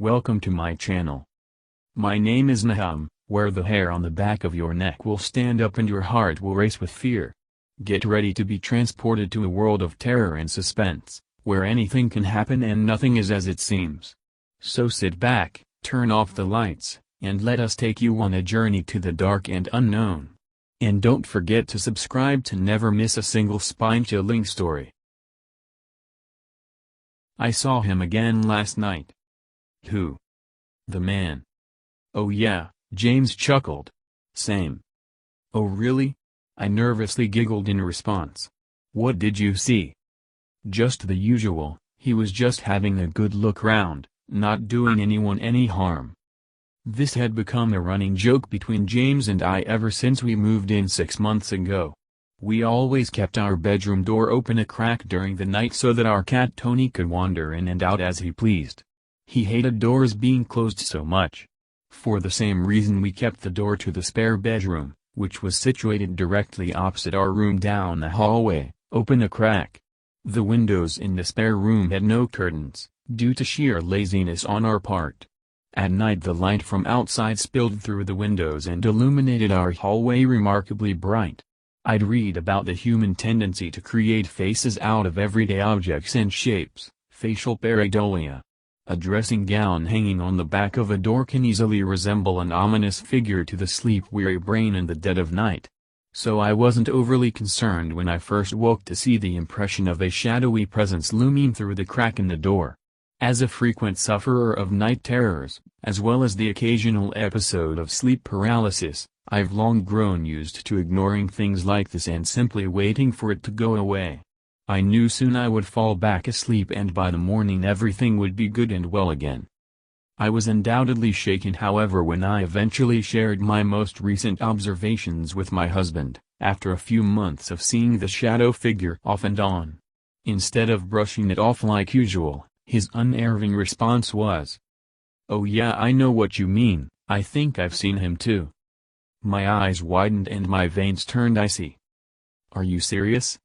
Welcome to my channel. My name is Nahum, where the hair on the back of your neck will stand up and your heart will race with fear. Get ready to be transported to a world of terror and suspense, where anything can happen and nothing is as it seems. So sit back, turn off the lights, and let us take you on a journey to the dark and unknown. And don't forget to subscribe to never miss a single spine-chilling story. I saw him again last night. Who? The man. Oh yeah, James chuckled. Same. Oh really? I nervously giggled in response. What did you see? Just the usual, he was just having a good look round, not doing anyone any harm. This had become a running joke between James and I ever since we moved in 6 months ago. We always kept our bedroom door open a crack during the night so that our cat Tony could wander in and out as he pleased. He hated doors being closed so much. For the same reason we kept the door to the spare bedroom, which was situated directly opposite our room down the hallway, open a crack. The windows in the spare room had no curtains, due to sheer laziness on our part. At night the light from outside spilled through the windows and illuminated our hallway remarkably bright. I'd read about the human tendency to create faces out of everyday objects and shapes, facial pareidolia. A dressing gown hanging on the back of a door can easily resemble an ominous figure to the sleep-weary brain in the dead of night. So I wasn't overly concerned when I first woke to see the impression of a shadowy presence looming through the crack in the door. As a frequent sufferer of night terrors, as well as the occasional episode of sleep paralysis, I've long grown used to ignoring things like this and simply waiting for it to go away. I knew soon I would fall back asleep and by the morning everything would be good and well again. I was undoubtedly shaken however when I eventually shared my most recent observations with my husband, after a few months of seeing the shadow figure off and on. Instead of brushing it off like usual, his unerring response was, "Oh yeah, I know what you mean, I think I've seen him too." My eyes widened and my veins turned icy. "Are you serious?"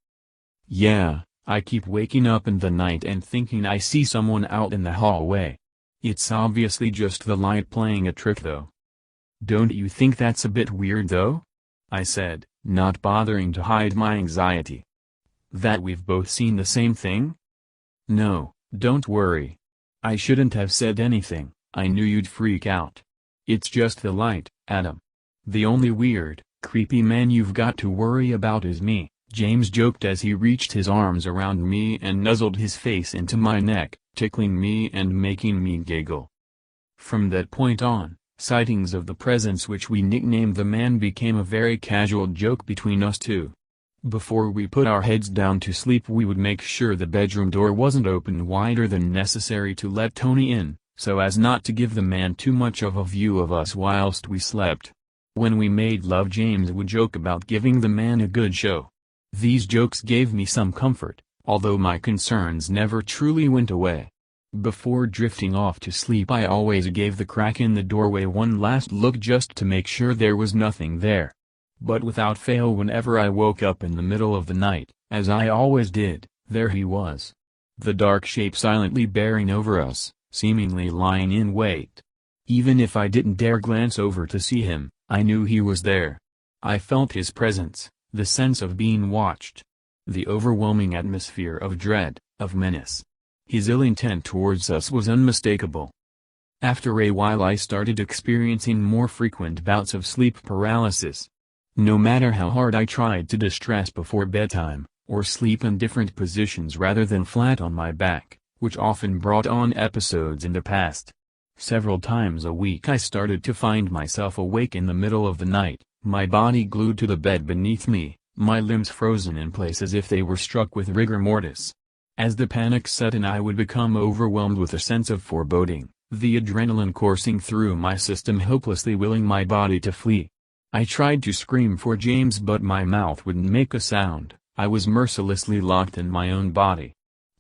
"Yeah, I keep waking up in the night and thinking I see someone out in the hallway. It's obviously just the light playing a trick though." "Don't you think that's a bit weird though?" I said, not bothering to hide my anxiety. "That we've both seen the same thing?" "No, don't worry. I shouldn't have said anything, I knew you'd freak out. It's just the light, Adam. The only weird, creepy man you've got to worry about is me," James joked as he reached his arms around me and nuzzled his face into my neck, tickling me and making me giggle. From that point on, sightings of the presence which we nicknamed the man became a very casual joke between us two. Before we put our heads down to sleep we would make sure the bedroom door wasn't open wider than necessary to let Tony in, so as not to give the man too much of a view of us whilst we slept. When we made love James would joke about giving the man a good show. These jokes gave me some comfort, although my concerns never truly went away. Before drifting off to sleep I always gave the crack in the doorway one last look just to make sure there was nothing there. But without fail whenever I woke up in the middle of the night, as I always did, there he was. The dark shape silently bearing over us, seemingly lying in wait. Even if I didn't dare glance over to see him, I knew he was there. I felt his presence, the sense of being watched. The overwhelming atmosphere of dread, of menace. His ill intent towards us was unmistakable. After a while I started experiencing more frequent bouts of sleep paralysis. No matter how hard I tried to distress before bedtime, or sleep in different positions rather than flat on my back, which often brought on episodes in the past. Several times a week I started to find myself awake in the middle of the night, my body glued to the bed beneath me, my limbs frozen in place as if they were struck with rigor mortis. As the panic set in I would become overwhelmed with a sense of foreboding, the adrenaline coursing through my system hopelessly willing my body to flee. I tried to scream for James but my mouth wouldn't make a sound, I was mercilessly locked in my own body.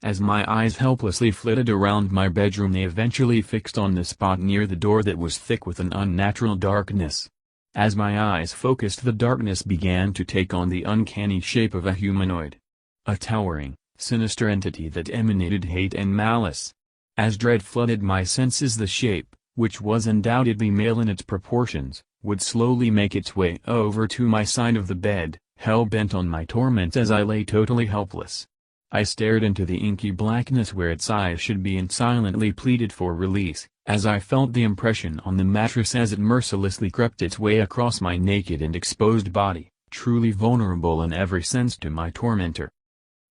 As my eyes helplessly flitted around my bedroom they eventually fixed on the spot near the door that was thick with an unnatural darkness. As my eyes focused the darkness began to take on the uncanny shape of a humanoid. A towering, sinister entity that emanated hate and malice. As dread flooded my senses, the shape, which was undoubtedly male in its proportions, would slowly make its way over to my side of the bed, hell-bent on my torment as I lay totally helpless. I stared into the inky blackness where its eyes should be and silently pleaded for release, as I felt the impression on the mattress as it mercilessly crept its way across my naked and exposed body, truly vulnerable in every sense to my tormentor.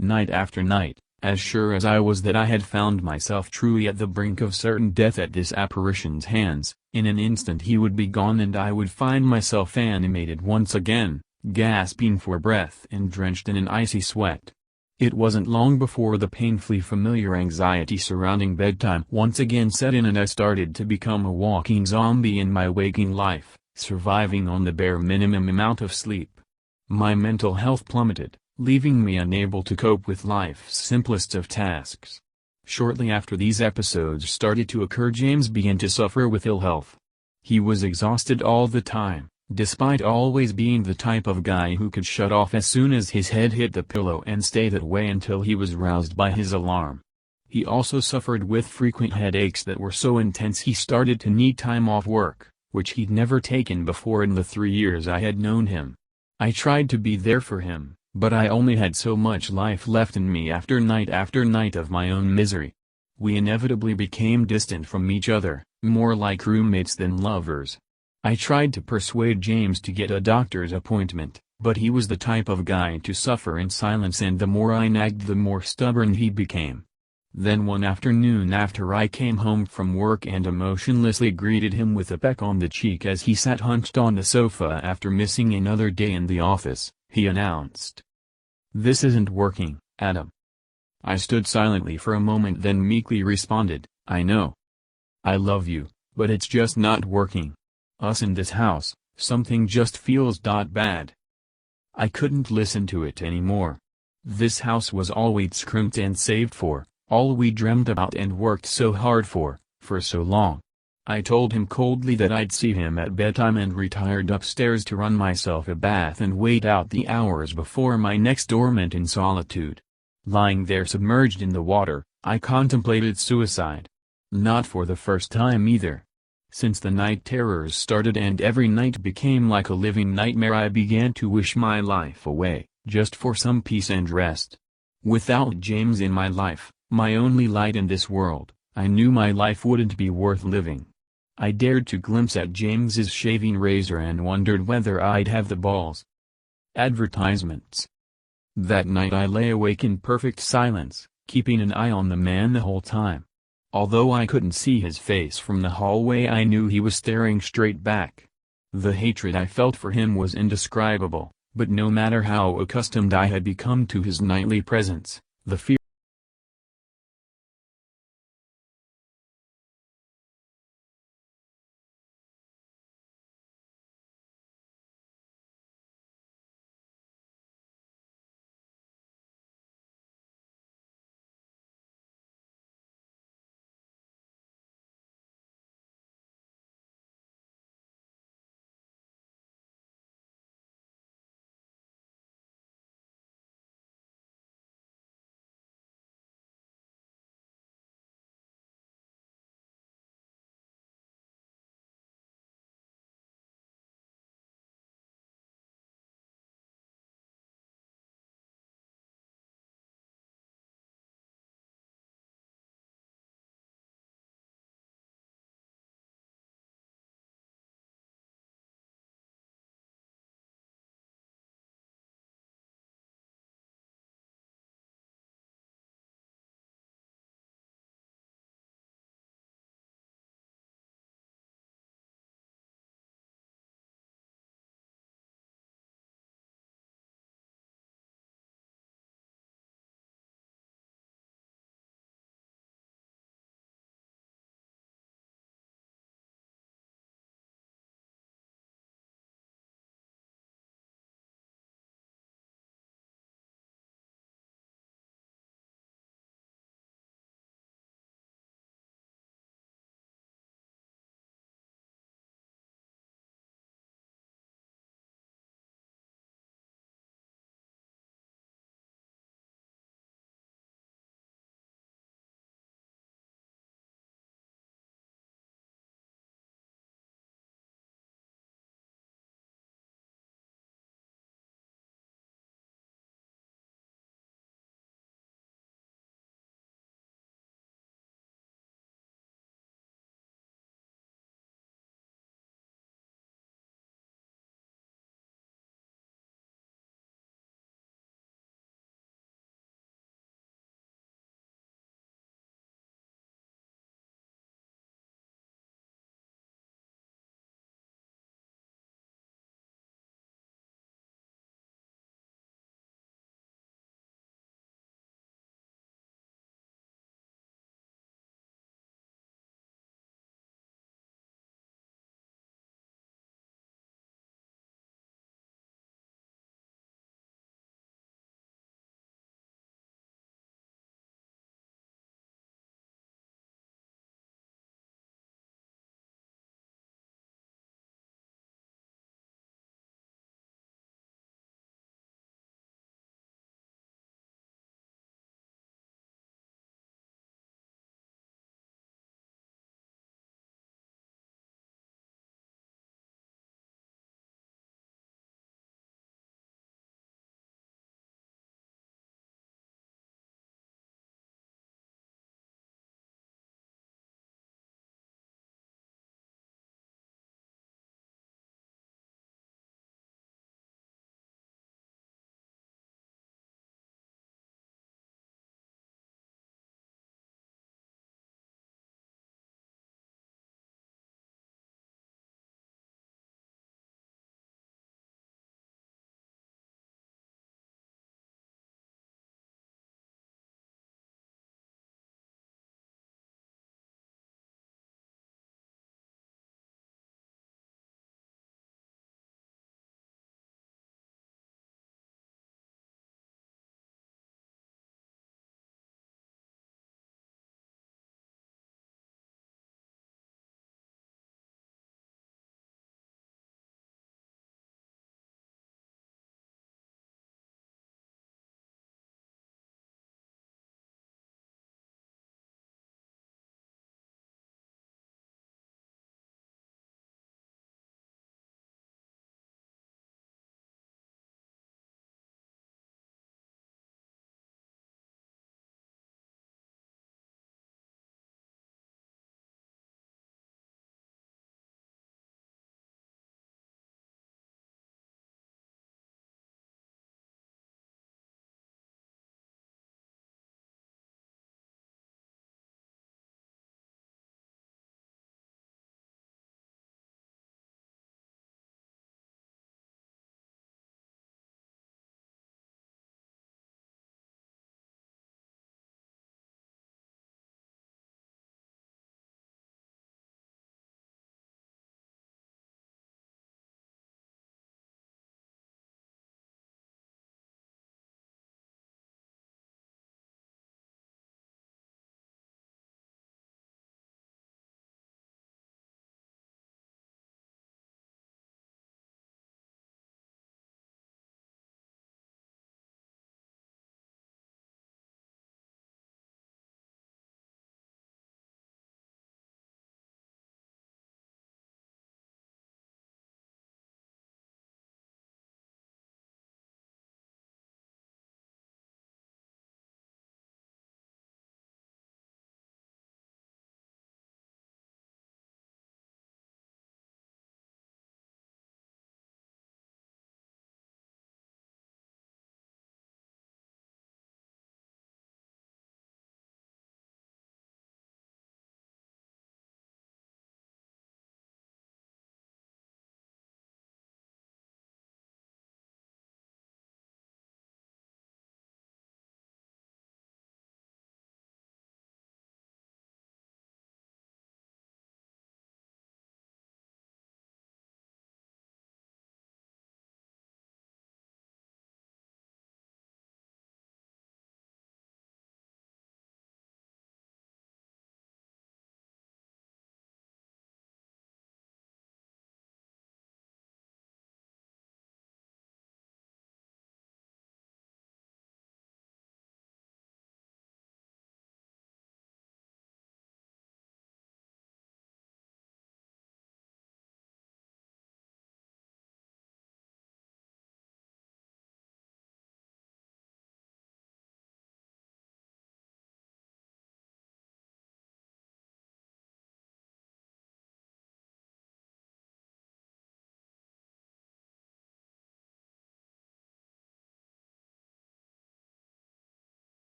Night after night, as sure as I was that I had found myself truly at the brink of certain death at this apparition's hands, in an instant he would be gone and I would find myself animated once again, gasping for breath and drenched in an icy sweat. It wasn't long before the painfully familiar anxiety surrounding bedtime once again set in and I started to become a walking zombie in my waking life, surviving on the bare minimum amount of sleep. My mental health plummeted, leaving me unable to cope with life's simplest of tasks. Shortly after these episodes started to occur, James began to suffer with ill health. He was exhausted all the time, despite always being the type of guy who could shut off as soon as his head hit the pillow and stay that way until he was roused by his alarm. He also suffered with frequent headaches that were so intense he started to need time off work, which he'd never taken before in the 3 years I had known him. I tried to be there for him, but I only had so much life left in me after night of my own misery. We inevitably became distant from each other, more like roommates than lovers. I tried to persuade James to get a doctor's appointment, but he was the type of guy to suffer in silence, and the more I nagged the more stubborn he became. Then one afternoon after I came home from work and emotionlessly greeted him with a peck on the cheek as he sat hunched on the sofa after missing another day in the office, he announced, "This isn't working, Adam." I stood silently for a moment, then meekly responded, "I know. I love you, but it's just not working. Us in this house, something just feels bad." I couldn't listen to it anymore. This house was all we'd scrimped and saved for, all we dreamed about and worked so hard for so long. I told him coldly that I'd see him at bedtime and retired upstairs to run myself a bath and wait out the hours before my next dormant in solitude. Lying there submerged in the water, I contemplated suicide. Not for the first time either. Since the night terrors started and every night became like a living nightmare, I began to wish my life away, just for some peace and rest. Without James in my life, my only light in this world, I knew my life wouldn't be worth living. I dared to glimpse at James's shaving razor and wondered whether I'd have the balls. Advertisements. That night I lay awake in perfect silence, keeping an eye on the man the whole time. Although I couldn't see his face from the hallway, I knew he was staring straight back. The hatred I felt for him was indescribable, but no matter how accustomed I had become to his nightly presence, the fear